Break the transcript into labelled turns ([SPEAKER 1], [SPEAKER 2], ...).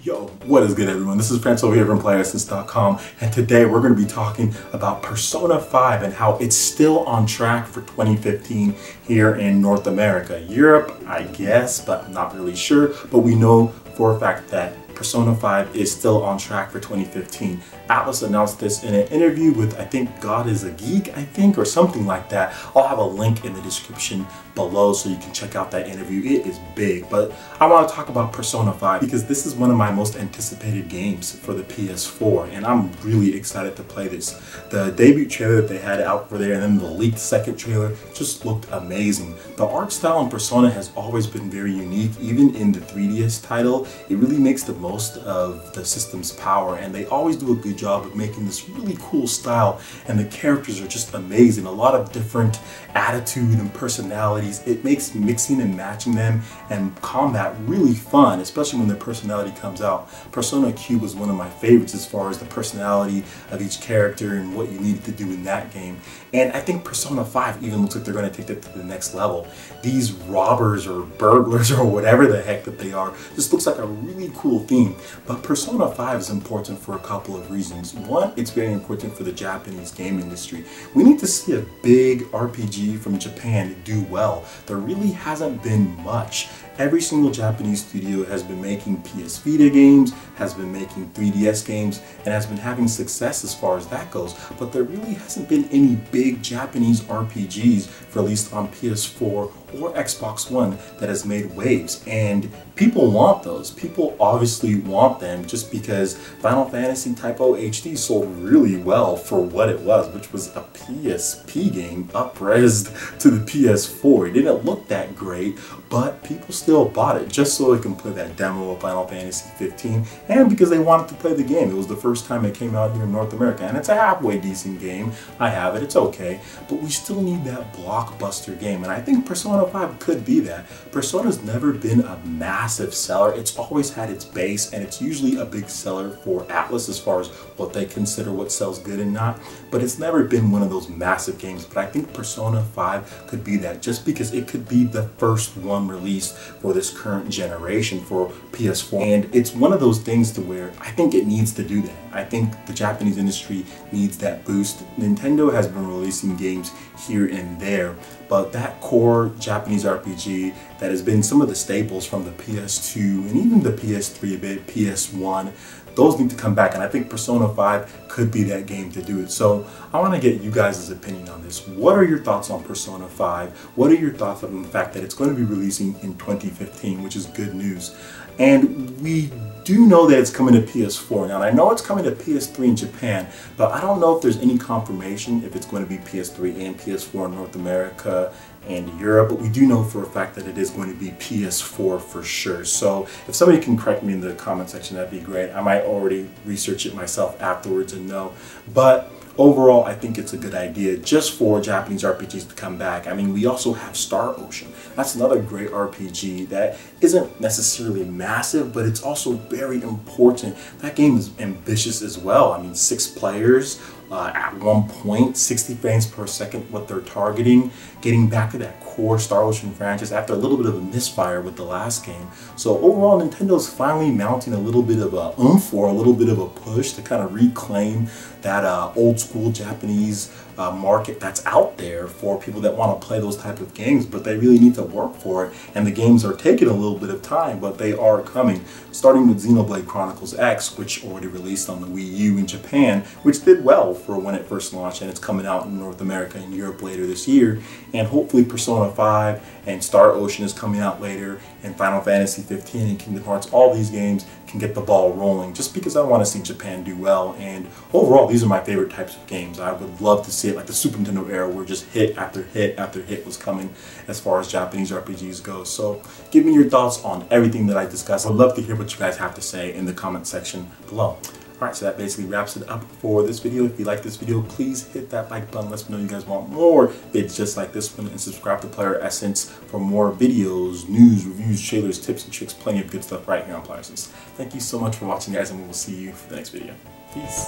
[SPEAKER 1] Yo, what is good everyone? This is Prince over here from PlayerEssence.com, and today we're going to be talking about Persona 5 and how it's still on track for 2015 here in North America. Europe, I guess, but I'm not really sure, but we know for a fact that Persona 5 is still on track for 2015. Atlus announced this in an interview with, I think, God is a Geek, or something like that. I'll have a link in the description below so you can check out that interview. It is big, but I want to talk about Persona 5 because this is one of my most anticipated games for the PS4, and I'm really excited to play this. The debut trailer that they had out for there and then the leaked second trailer just looked amazing. The art style in Persona has always been very unique. Even in the 3DS title, it really makes the most of the system's power, and they always do a good job of making this really cool style, and the characters are just amazing. A lot of different attitude and personalities. It makes mixing and matching them and combat really fun, especially when their personality comes out. Persona Q was one of my favorites as far as the personality of each character and what you needed to do in that game. And I think Persona 5 even looks like they're going to take that to the next level. These robbers or burglars or whatever the heck that they are, this looks like a really cool theme. But Persona 5 is important for a couple of reasons. One, it's very important for the Japanese game industry. We need to see a big RPG from Japan do well. There really hasn't been much. Every single Japanese studio has been making PS Vita games, has been making 3DS games, and has been having success as far as that goes. But there really hasn't been any big Japanese RPGs, for at least on PS4 or Xbox One, that has made waves. And people want those. People obviously want them just because Final Fantasy Typo HD sold really well for what it was, which was a PSP game up-resed to the PS4. It didn't look that great, but people still bought it just so they can play that demo of Final Fantasy 15 and because they wanted to play the game. It was the first time it came out here in North America, and it's a halfway decent game. I have it, it's okay, but we still need that blockbuster game, and I think Persona 5 could be that. Persona's never been a massive seller. It's always had its base, and it's usually a big seller for Atlus as far as what they consider what sells good and not, but it's never been one of those massive games. But I think Persona 5 could be that, just because it could be the first one released for this current generation for PS4, and it's one of those things to where I think it needs to do that. I think the Japanese industry needs that boost. Nintendo has been releasing games here and there, but that core Japanese RPG that has been some of the staples from the PS2 and even the PS3 a bit, PS1, those need to come back, and I think Persona 5 could be that game to do it. So I want to get you guys' opinion on this. What are your thoughts on Persona 5? What are your thoughts on the fact that it's going to be releasing in 2015, which is good news? And we do know that it's coming to PS4. Now, I know it's coming to PS3 in Japan, but I don't know if there's any confirmation if it's going to be PS3 and PS4 in North America and Europe, but we do know for a fact that it is going to be PS4 for sure. So if somebody can correct me in the comment section, that'd be great. I might already research it myself afterwards and know, but overall, I think it's a good idea just for Japanese RPGs to come back. I mean, we also have Star Ocean. That's another great RPG that isn't necessarily massive, but it's also very important. That game is ambitious as well. I mean, 6 players, at one point, 60 frames per second, what they're targeting, getting back to that core Star Ocean franchise after a little bit of a misfire with the last game. So overall, Nintendo's finally mounting a little bit of a oomph or a little bit of a push to kind of reclaim that old school Japanese market that's out there for people that want to play those type of games, but they really need to work for it, and the games are taking a little bit of time, but they are coming. Starting with Xenoblade Chronicles X, which already released on the Wii U in Japan, which did well for when it first launched, and it's coming out in North America and Europe later this year, and hopefully Persona 5 and Star Ocean is coming out later, and Final Fantasy 15 and Kingdom Hearts. All these games can get the ball rolling just because I want to see Japan do well, and overall these are my favorite types of games. I would love to see it like the Super Nintendo era where just hit after hit after hit was coming as far as Japanese RPGs go. So give me your thoughts on everything that I discussed. I'd love to hear what you guys have to say in the comment section below. Alright, so that basically wraps it up for this video. If you like this video, please hit that like button. Let me know you guys want more vids just like this one, and subscribe to PlayerEssence for more videos, news, reviews, trailers, tips, and tricks, plenty of good stuff right here on PlayerEssence. Thank you so much for watching, guys, and we will see you for the next video. Peace.